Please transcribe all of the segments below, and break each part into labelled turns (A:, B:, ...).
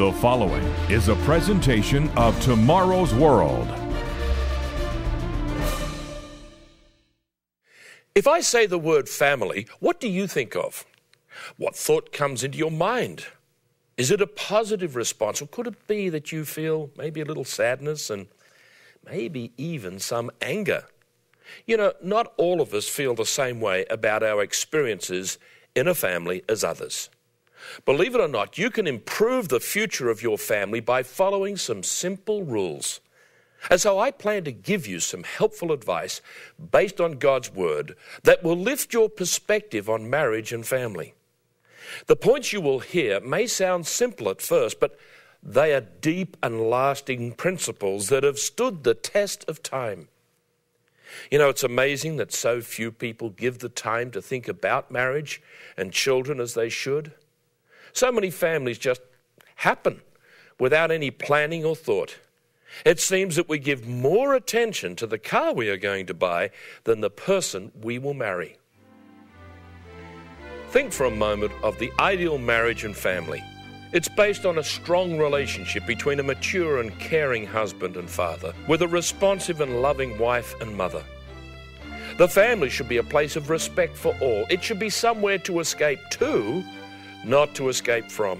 A: The following is a presentation of Tomorrow's World.
B: If I say the word family, what do you think of? What thought comes into your mind? Is it a positive response, or could it be that you feel maybe a little sadness and maybe even some anger? You know, not all of us feel the same way about our experiences in a family as others. Believe it or not, you can improve the future of your family by following some simple rules. And so I plan to give you some helpful advice based on God's Word that will lift your perspective on marriage and family. The points you will hear may sound simple at first, but they are deep and lasting principles that have stood the test of time. You know, it's amazing that so few people give the time to think about marriage and children as they should. So many families just happen without any planning or thought. It seems that we give more attention to the car we are going to buy than the person we will marry. Think for a moment of the ideal marriage and family. It's based on a strong relationship between a mature and caring husband and father with a responsive and loving wife and mother. The family should be a place of respect for all. It should be somewhere to escape to, not to escape from.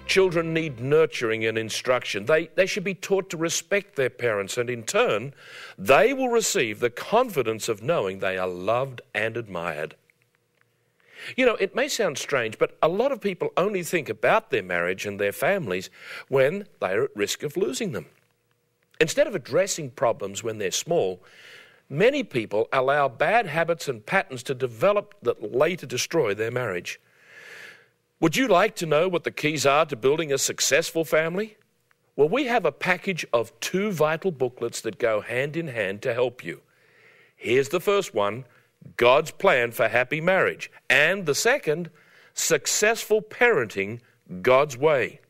B: Children need nurturing and instruction. They should be taught to respect their parents, and in turn, they will receive the confidence of knowing they are loved and admired. You know, it may sound strange, but a lot of people only think about their marriage and their families when they are at risk of losing them. Instead of addressing problems when they're small, many people allow bad habits and patterns to develop that later destroy their marriage. Would you like to know what the keys are to building a successful family? Well, we have a package of 2 vital booklets that go hand in hand to help you. Here's the first one, God's Plan for Happy Marriage, and the second, Successful Parenting, God's Way.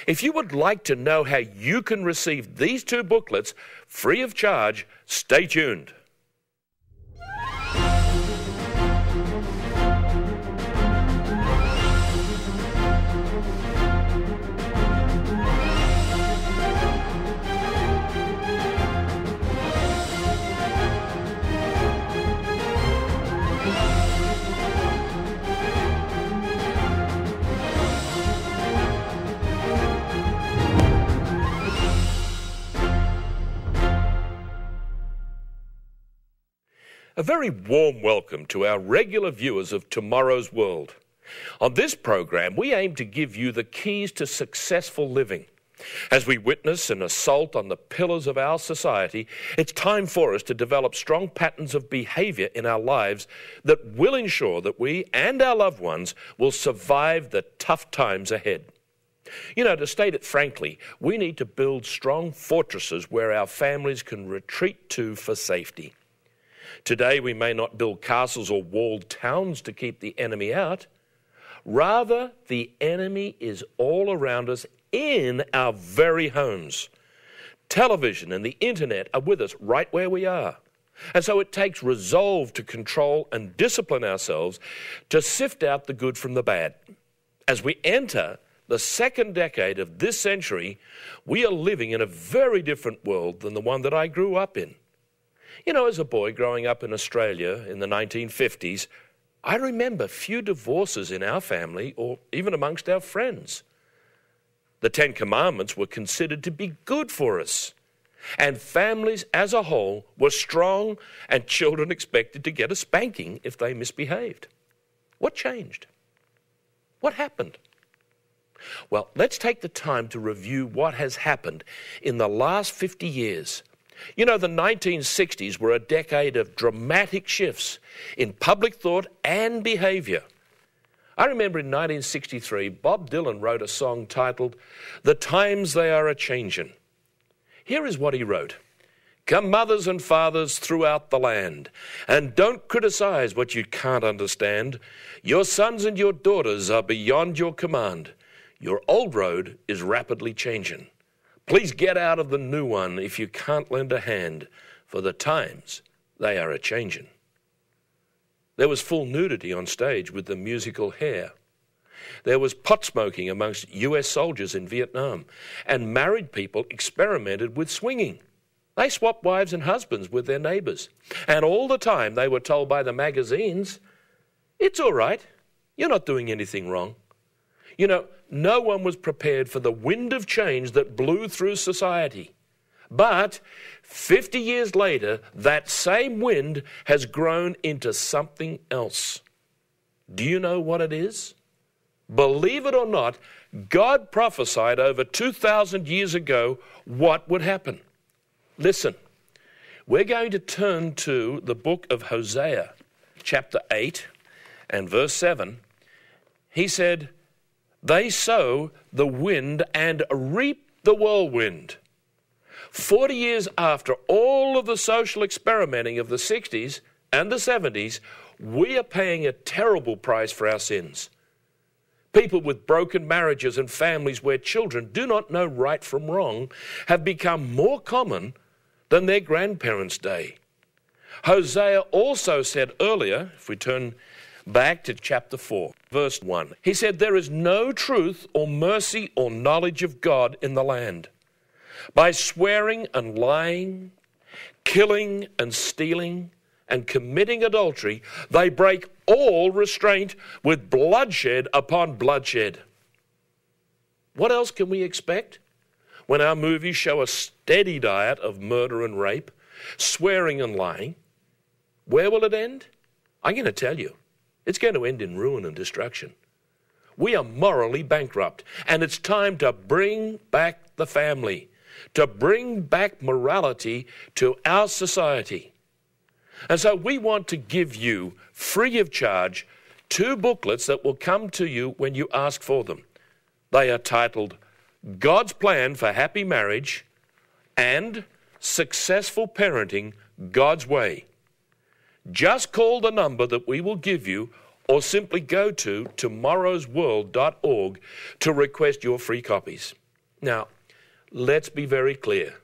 B: If you would like to know how you can receive these 2 booklets free of charge, stay tuned. A very warm welcome to our regular viewers of Tomorrow's World. On this program, we aim to give you the keys to successful living. As we witness an assault on the pillars of our society, it's time for us to develop strong patterns of behavior in our lives that will ensure that we and our loved ones will survive the tough times ahead. You know, to state it frankly, we need to build strong fortresses where our families can retreat to for safety. Today, we may not build castles or walled towns to keep the enemy out. Rather, the enemy is all around us in our very homes. Television and the internet are with us right where we are. And so it takes resolve to control and discipline ourselves to sift out the good from the bad. As we enter the second decade of this century, we are living in a very different world than the one that I grew up in. You know, as a boy growing up in Australia in the 1950s, I remember few divorces in our family or even amongst our friends. The 10 Commandments were considered to be good for us, and families as a whole were strong, and children expected to get a spanking if they misbehaved. What changed? What happened? Well, let's take the time to review what has happened in the last 50 years. You know, the 1960s were a decade of dramatic shifts in public thought and behavior. I remember in 1963, Bob Dylan wrote a song titled, "The Times They Are A-Changin'." Here is what he wrote. "Come mothers and fathers throughout the land, and don't criticize what you can't understand. Your sons and your daughters are beyond your command. Your old road is rapidly changing. Please get out of the new one if you can't lend a hand, for the times, they are a-changin'." There was full nudity on stage with the musical Hair. There was pot smoking amongst US soldiers in Vietnam, and married people experimented with swinging. They swapped wives and husbands with their neighbours, and all the time they were told by the magazines, "It's all right, you're not doing anything wrong." You know, no one was prepared for the wind of change that blew through society. But 50 years later, that same wind has grown into something else. Do you know what it is? Believe it or not, God prophesied over 2,000 years ago what would happen. Listen, we're going to turn to the book of Hosea, chapter 8 and verse 7. He said, "They sow the wind and reap the whirlwind." 40 years after all of the social experimenting of the 60s and the 70s, we are paying a terrible price for our sins. People with broken marriages and families where children do not know right from wrong have become more common than their grandparents' day. Hosea also said earlier, if we turn back to chapter 4, verse 1, he said, "There is no truth or mercy or knowledge of God in the land. By swearing and lying, killing and stealing, and committing adultery, they break all restraint with bloodshed upon bloodshed." What else can we expect when our movies show a steady diet of murder and rape, swearing and lying? Where will it end? I'm going to tell you, it's going to end in ruin and destruction. We are morally bankrupt, and it's time to bring back the family, to bring back morality to our society. And so we want to give you, free of charge, 2 booklets that will come to you when you ask for them. They are titled God's Plan for Happy Marriage and Successful Parenting God's Way. Just call the number that we will give you or simply go to tomorrowsworld.org to request your free copies. Now, let's be very clear.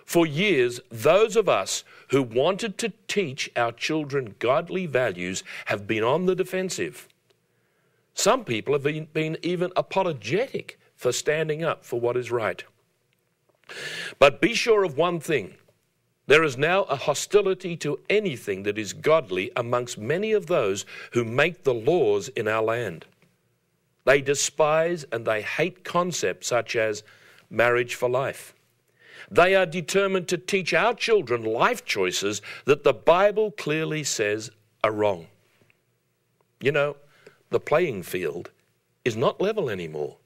B: For years, those of us who wanted to teach our children godly values have been on the defensive. Some people have been even apologetic for standing up for what is right. But be sure of one thing. There is now a hostility to anything that is godly amongst many of those who make the laws in our land. They despise and they hate concepts such as marriage for life. They are determined to teach our children life choices that the Bible clearly says are wrong. You know, the playing field is not level anymore.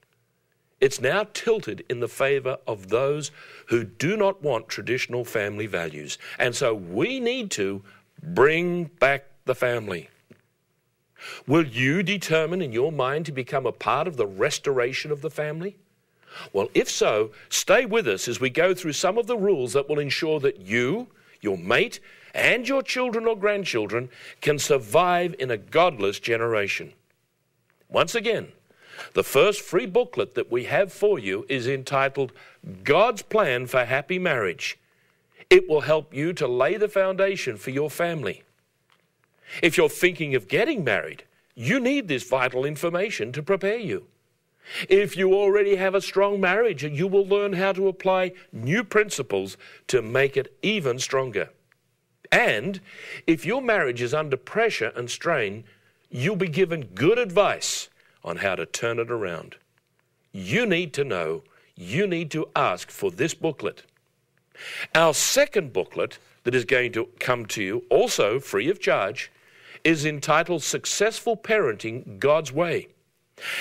B: It's now tilted in the favor of those who do not want traditional family values. And so we need to bring back the family. Will you determine in your mind to become a part of the restoration of the family? Well, if so, stay with us as we go through some of the rules that will ensure that you, your mate, and your children or grandchildren can survive in a godless generation. Once again, the first free booklet that we have for you is entitled God's Plan for Happy Marriage. It will help you to lay the foundation for your family. If you're thinking of getting married, you need this vital information to prepare you. If you already have a strong marriage, you will learn how to apply new principles to make it even stronger. And if your marriage is under pressure and strain, you'll be given good advice on how to turn it around. You need to know, you need to ask for this booklet. Our second booklet that is going to come to you, also free of charge, is entitled Successful Parenting God's Way.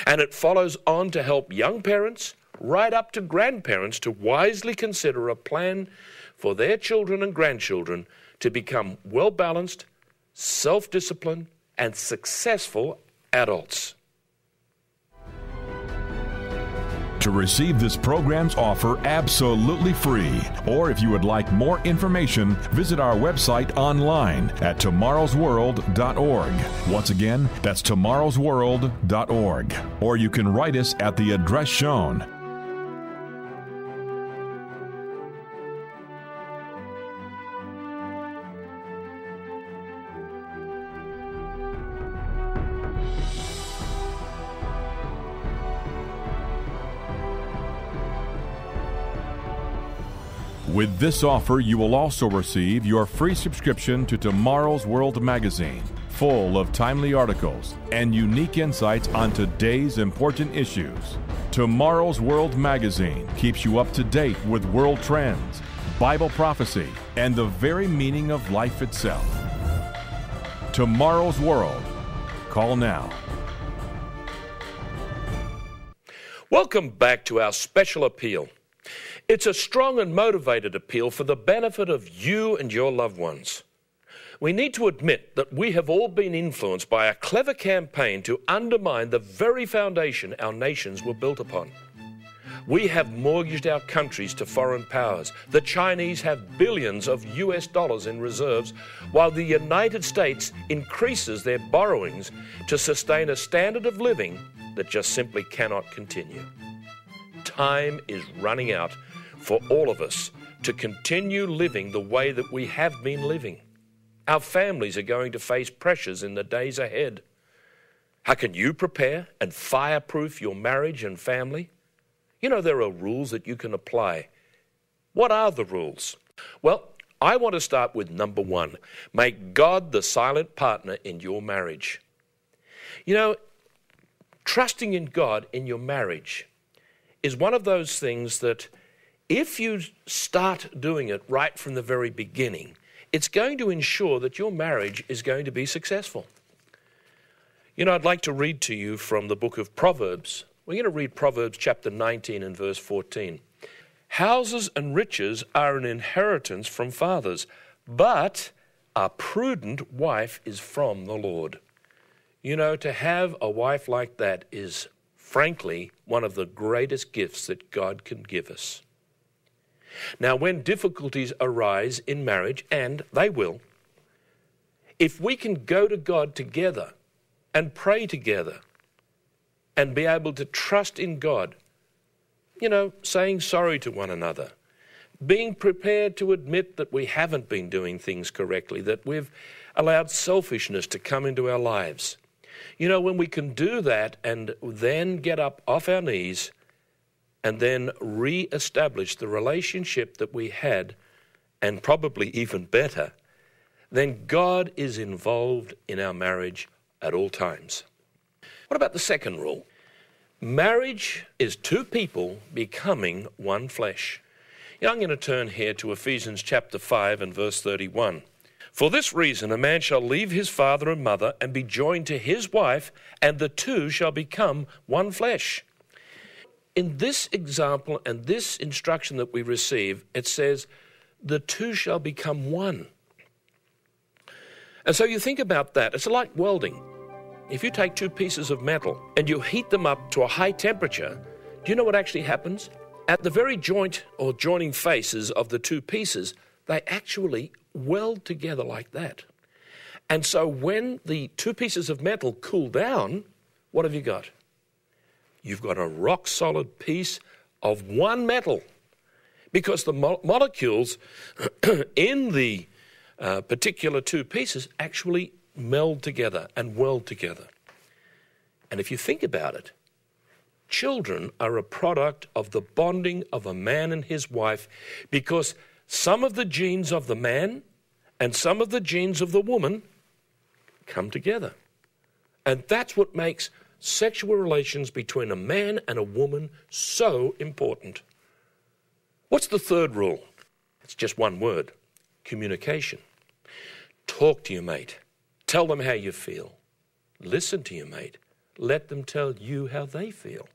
B: And it follows on to help young parents, right up to grandparents, to wisely consider a plan for their children and grandchildren to become well-balanced, self-disciplined, and successful adults.
A: To receive this program's offer absolutely free, or if you would like more information, visit our website online at tomorrowsworld.org. Once again, that's tomorrowsworld.org. Or you can write us at the address shown. With this offer, you will also receive your free subscription to Tomorrow's World magazine, full of timely articles and unique insights on today's important issues. Tomorrow's World magazine keeps you up to date with world trends, Bible prophecy, and the very meaning of life itself. Tomorrow's World. Call now.
B: Welcome back to our special appeal. It's a strong and motivated appeal for the benefit of you and your loved ones. We need to admit that we have all been influenced by a clever campaign to undermine the very foundation our nations were built upon. We have mortgaged our countries to foreign powers. The Chinese have billions of US dollars in reserves, while the United States increases their borrowings to sustain a standard of living that just simply cannot continue. Time is running out for all of us to continue living the way that we have been living. Our families are going to face pressures in the days ahead. How can you prepare and fireproof your marriage and family? You know, there are rules that you can apply. What are the rules? Well, I want to start with number one. Make God the silent partner in your marriage. You know, trusting in God in your marriage is one of those things that if you start doing it right from the very beginning, it's going to ensure that your marriage is going to be successful. You know, I'd like to read to you from the book of Proverbs. We're going to read Proverbs chapter 19 and verse 14. Houses and riches are an inheritance from fathers, but a prudent wife is from the Lord. You know, to have a wife like that is, frankly, one of the greatest gifts that God can give us. Now, when difficulties arise in marriage, and they will, if we can go to God together and pray together and be able to trust in God, you know, saying sorry to one another, being prepared to admit that we haven't been doing things correctly, that we've allowed selfishness to come into our lives. You know, when we can do that and then get up off our knees and then re-establish the relationship that we had, and probably even better, then God is involved in our marriage at all times. What about the second rule? Marriage is two people becoming one flesh. You know, I'm going to turn here to Ephesians chapter 5 and verse 31. For this reason, a man shall leave his father and mother and be joined to his wife, and the two shall become one flesh. In this example and this instruction that we receive, it says, the two shall become one. And so you think about that. It's like welding. If you take two pieces of metal and you heat them up to a high temperature, do you know what actually happens? At the very joint or joining faces of the two pieces, they actually weld together like that. And so when the two pieces of metal cool down, what have you got? You've got a rock-solid piece of one metal, because the molecules in the particular two pieces actually meld together and weld together. And if you think about it, children are a product of the bonding of a man and his wife, because some of the genes of the man and some of the genes of the woman come together. And that's what makes sexual relations between a man and a woman so important. What's the third rule? It's just one word: communication. Talk to your mate. Tell them how you feel. Listen to your mate. Let them tell you how they feel.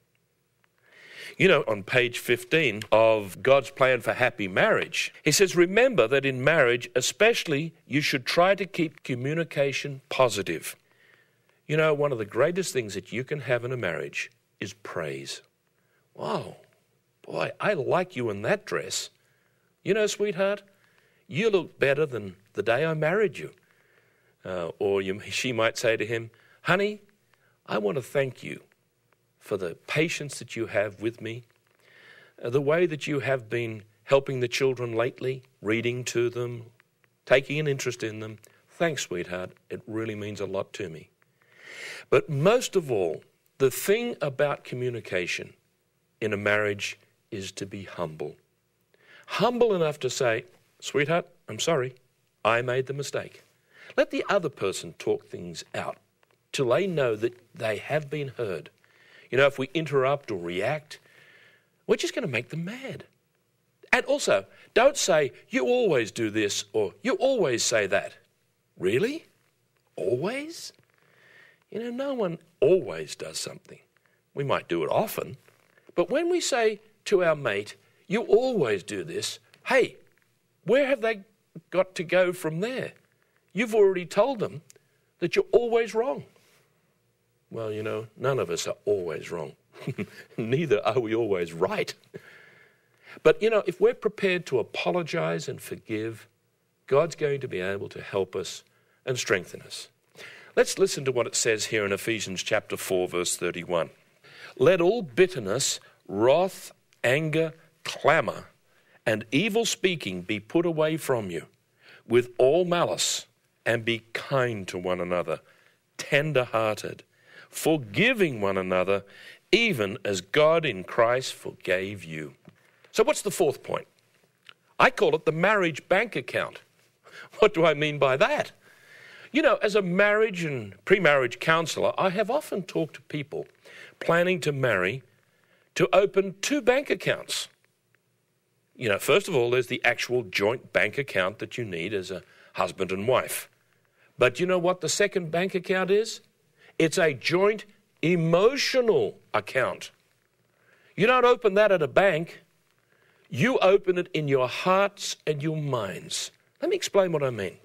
B: You know, on page 15 of God's Plan for Happy Marriage, he says, remember that in marriage especially, you should try to keep communication positive. You know, one of the greatest things that you can have in a marriage is praise. Wow, boy, I like you in that dress. You know, sweetheart, you look better than the day I married you. She might say to him, honey, I want to thank you for the patience that you have with me, the way that you have been helping the children lately, reading to them, taking an interest in them. Thanks, sweetheart. It really means a lot to me. But most of all, the thing about communication in a marriage is to be humble. humble enough to say, sweetheart, I'm sorry, I made the mistake. Let the other person talk things out till they know that they have been heard. You know, if we interrupt or react, we're just going to make them mad. And also, don't say, you always do this or you always say that. Really? Always? You know, no one always does something. We might do it often. But when we say to our mate, you always do this, hey, where have they got to go from there? You've already told them that you're always wrong. Well, you know, none of us are always wrong. Neither are we always right. But, you know, if we're prepared to apologize and forgive, God's going to be able to help us and strengthen us. Let's listen to what it says here in Ephesians chapter 4, verse 31. Let all bitterness, wrath, anger, clamor, and evil speaking be put away from you, with all malice, and be kind to one another, tender-hearted, forgiving one another, even as God in Christ forgave you. So what's the fourth point? I call it the marriage bank account. What do I mean by that? You know, as a marriage and pre-marriage counselor, I have often talked to people planning to marry to open 2 bank accounts. You know, first of all, there's the actual joint bank account that you need as a husband and wife. But you know what the second bank account is? It's a joint emotional account. You don't open that at a bank. You open it in your hearts and your minds. Let me explain what I mean.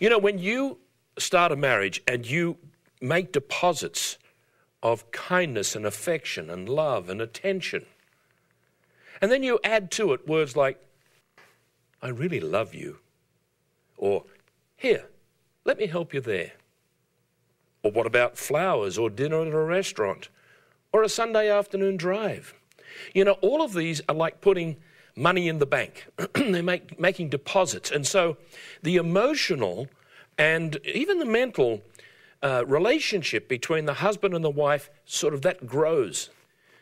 B: You know, when you start a marriage and you make deposits of kindness and affection and love and attention, and then you add to it words like, I really love you, or here, let me help you there. Or what about flowers or dinner at a restaurant or a Sunday afternoon drive? You know, all of these are like putting money in the bank. They're making deposits. And so the emotional and even the mental relationship between the husband and the wife, sort of that grows.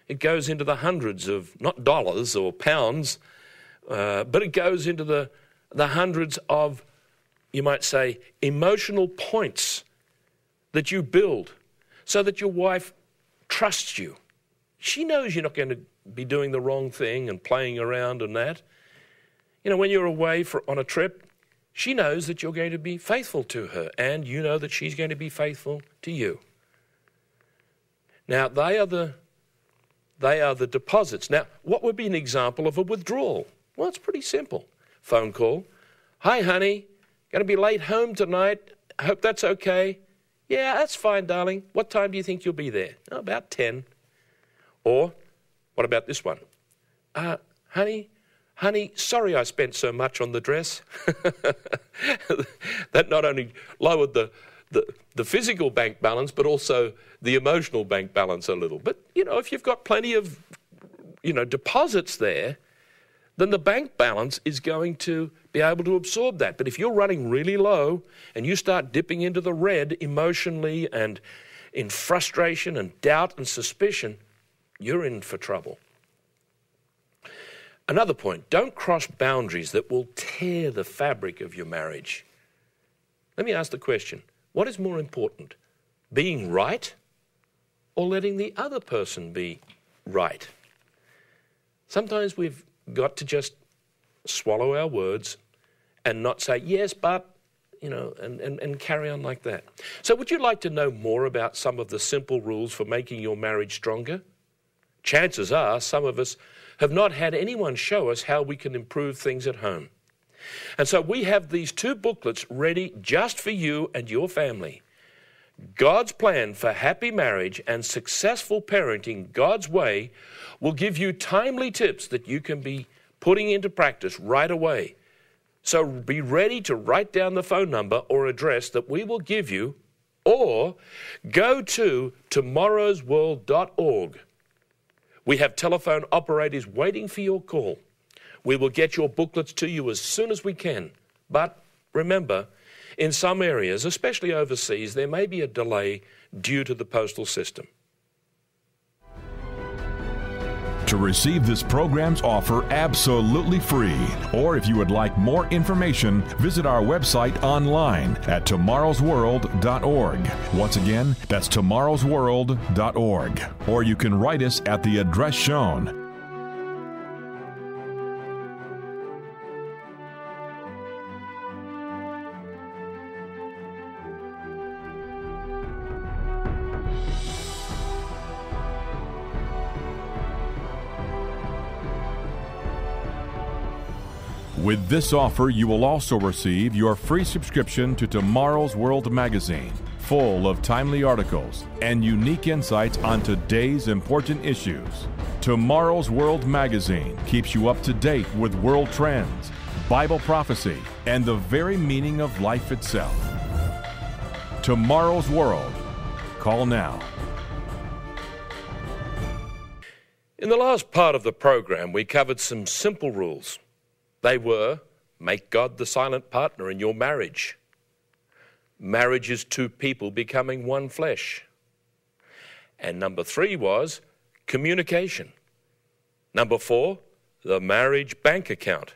B: It goes into the hundreds of, not dollars or pounds, but it goes into the hundreds of, you might say, emotional points that you build so that your wife trusts you. She knows you're not going to be doing the wrong thing and playing around and that. You know, when you're away on a trip, she knows that you're going to be faithful to her, and you know that she's going to be faithful to you. Now, they are the deposits. Now, what would be an example of a withdrawal? Well, it's pretty simple. Phone call. Hi, honey. Going to be late home tonight. I hope that's okay. Yeah, that's fine, darling. What time do you think you'll be there? Oh, about 10. Or, what about this one? Honey, sorry I spent so much on the dress. That not only lowered the physical bank balance, but also the emotional bank balance a little. But, you know, if you've got plenty of, you know, deposits there, then the bank balance is going to be able to absorb that. But if you're running really low and you start dipping into the red emotionally and in frustration and doubt and suspicion, you're in for trouble. Another point, don't cross boundaries that will tear the fabric of your marriage. Let me ask the question, what is more important, being right or letting the other person be right? Sometimes we've got to just swallow our words and not say, yes, but, you know, and carry on like that. So would you like to know more about some of the simple rules for making your marriage stronger? Chances are some of us have not had anyone show us how we can improve things at home. And so we have these 2 booklets ready just for you and your family. God's plan for happy marriage and successful parenting God's way will give you timely tips that you can be putting into practice right away. So be ready to write down the phone number or address that we will give you, or go to tomorrowsworld.org. We have telephone operators waiting for your call. We will get your booklets to you as soon as we can. But remember, in some areas, especially overseas, there may be a delay due to the postal system.
A: To receive this program's offer absolutely free, or if you would like more information, visit our website online at tomorrowsworld.org. Once again, that's tomorrowsworld.org. Or you can write us at the address shown. With this offer, you will also receive your free subscription to Tomorrow's World magazine, full of timely articles and unique insights on today's important issues. Tomorrow's World magazine keeps you up to date with world trends, Bible prophecy, and the very meaning of life itself. Tomorrow's World. Call now.
B: In the last part of the program, we covered some simple rules. They were, make God the silent partner in your marriage. Marriage is two people becoming one flesh. And number 3 was communication. Number 4, the marriage bank account.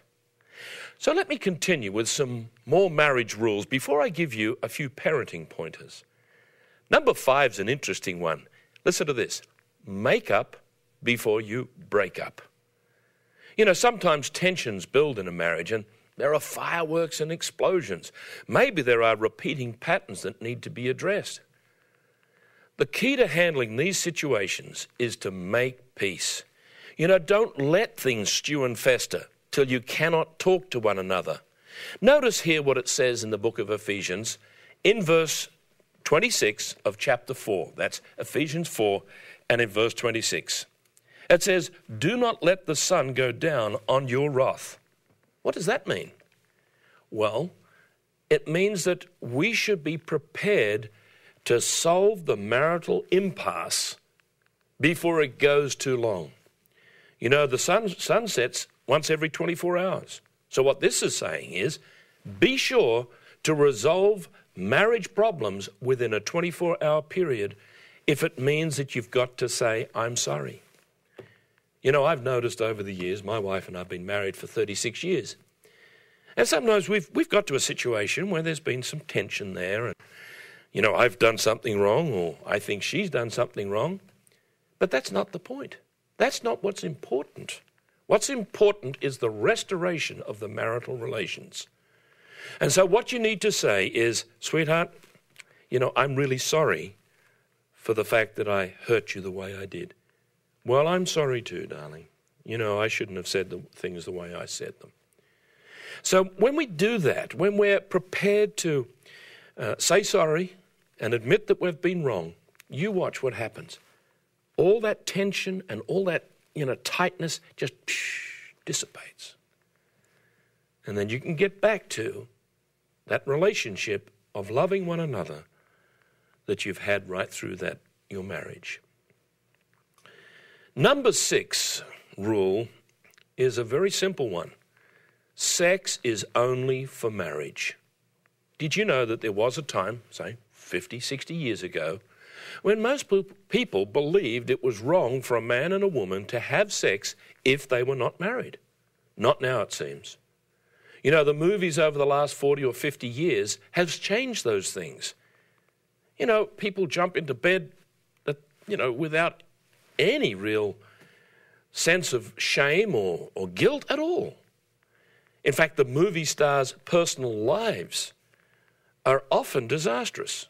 B: So let me continue with some more marriage rules before I give you a few parenting pointers. Number 5 is an interesting one. Listen to this. Make up before you break up. You know, sometimes tensions build in a marriage and there are fireworks and explosions. Maybe there are repeating patterns that need to be addressed. The key to handling these situations is to make peace. You know, don't let things stew and fester till you cannot talk to one another. Notice here what it says in the book of Ephesians in verse 26 of chapter 4. That's Ephesians 4 and in verse 26. It says, do not let the sun go down on your wrath. What does that mean? Well, it means that we should be prepared to solve the marital impasse before it goes too long. You know, the sun sets once every 24 hours. So what this is saying is, be sure to resolve marriage problems within a 24-hour period if it means that you've got to say, I'm sorry. You know, I've noticed over the years, my wife and I have been married for 36 years. And sometimes we've got to a situation where there's been some tension there. And, you know, I've done something wrong or I think she's done something wrong. But that's not the point. That's not what's important. What's important is the restoration of the marital relations. And so what you need to say is, sweetheart, you know, I'm really sorry for the fact that I hurt you the way I did. Well, I'm sorry too, darling. You know, I shouldn't have said the things the way I said them. So when we do that, when we're prepared to say sorry and admit that we've been wrong, you watch what happens. All that tension and all that, you know, tightness just dissipates. And then you can get back to that relationship of loving one another that you've had right through that, your marriage. Number 6 rule is a very simple one. Sex is only for marriage. Did you know that there was a time, say 50, 60 years ago, when most people believed it was wrong for a man and a woman to have sex if they were not married? Not now, it seems. You know, the movies over the last 40 or 50 years have changed those things. You know, people jump into bed, without any real sense of shame or guilt at all. In fact, the movie stars' personal lives are often disastrous.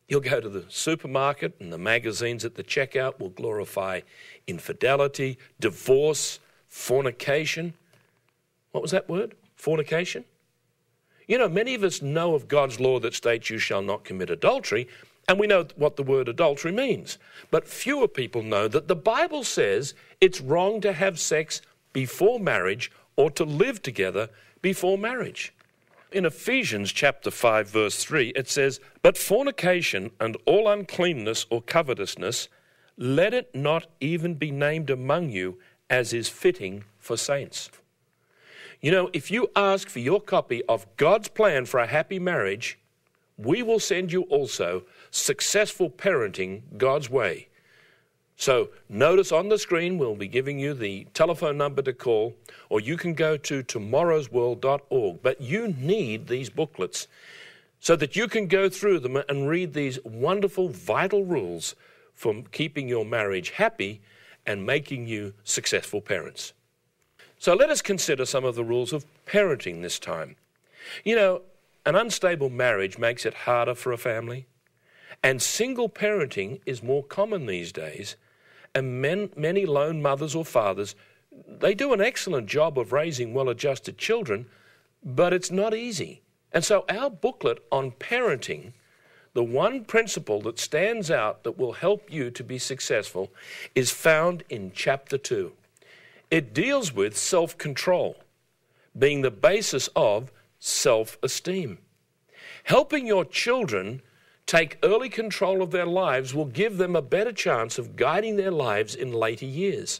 B: You'll go to the supermarket and the magazines at the checkout will glorify infidelity, divorce, fornication. What was that word? Fornication? You know, many of us know of God's law that states you shall not commit adultery, and we know what the word adultery means. But fewer people know that the Bible says it's wrong to have sex before marriage or to live together before marriage. In Ephesians chapter 5, verse 3, it says, but fornication and all uncleanness or covetousness, let it not even be named among you as is fitting for saints. You know, if you ask for your copy of God's plan for a happy marriage, we will send you also Successful Parenting God's Way. So notice on the screen we'll be giving you the telephone number to call, or you can go to tomorrowsworld.org. But you need these booklets so that you can go through them and read these wonderful, vital rules for keeping your marriage happy and making you successful parents. So let us consider some of the rules of parenting this time. You know, an unstable marriage makes it harder for a family, and single parenting is more common these days, and many lone mothers or fathers, they do an excellent job of raising well-adjusted children, but it's not easy. And so our booklet on parenting, the one principle that stands out that will help you to be successful, is found in Chapter 2. It deals with self-control, being the basis of self-esteem. Helping your children take early control of their lives will give them a better chance of guiding their lives in later years.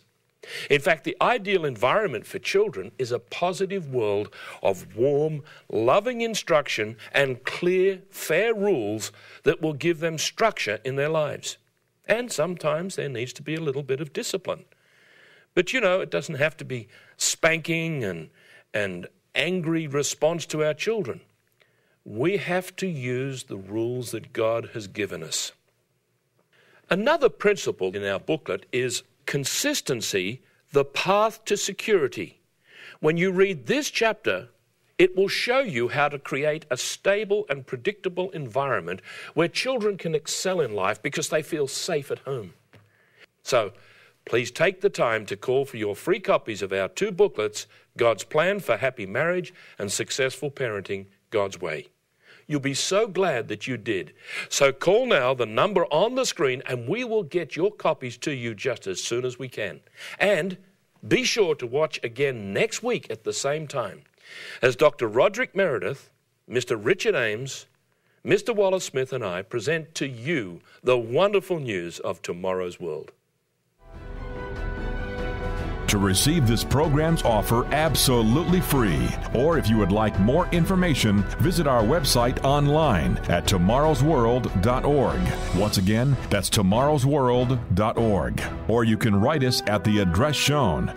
B: In fact, the ideal environment for children is a positive world of warm, loving instruction and clear, fair rules that will give them structure in their lives. And sometimes there needs to be a little bit of discipline. But you know, it doesn't have to be spanking and angry response to our children. We have to use the rules that God has given us. Another principle in our booklet is consistency, the path to security. When you read this chapter, it will show you how to create a stable and predictable environment where children can excel in life because they feel safe at home. So, please take the time to call for your free copies of our two booklets, God's Plan for Happy Marriage and Successful Parenting, God's Way. You'll be so glad that you did. So call now the number on the screen and we will get your copies to you just as soon as we can. And be sure to watch again next week at the same time as Dr. Roderick Meredith, Mr. Richard Ames, Mr. Wallace Smith and I present to you the wonderful news of tomorrow's world.
A: To receive this program's offer absolutely free, or if you would like more information, visit our website online at tomorrowsworld.org. Once again, that's tomorrowsworld.org. Or you can write us at the address shown.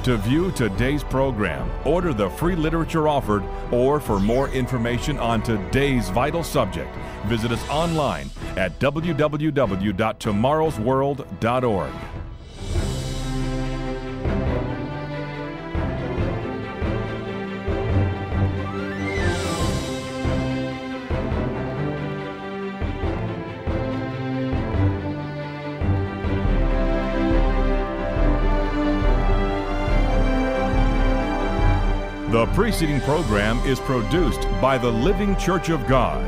A: To view today's program, order the free literature offered, or for more information on today's vital subject, visit us online at www.tomorrowsworld.org. The preceding program is produced by the Living Church of God.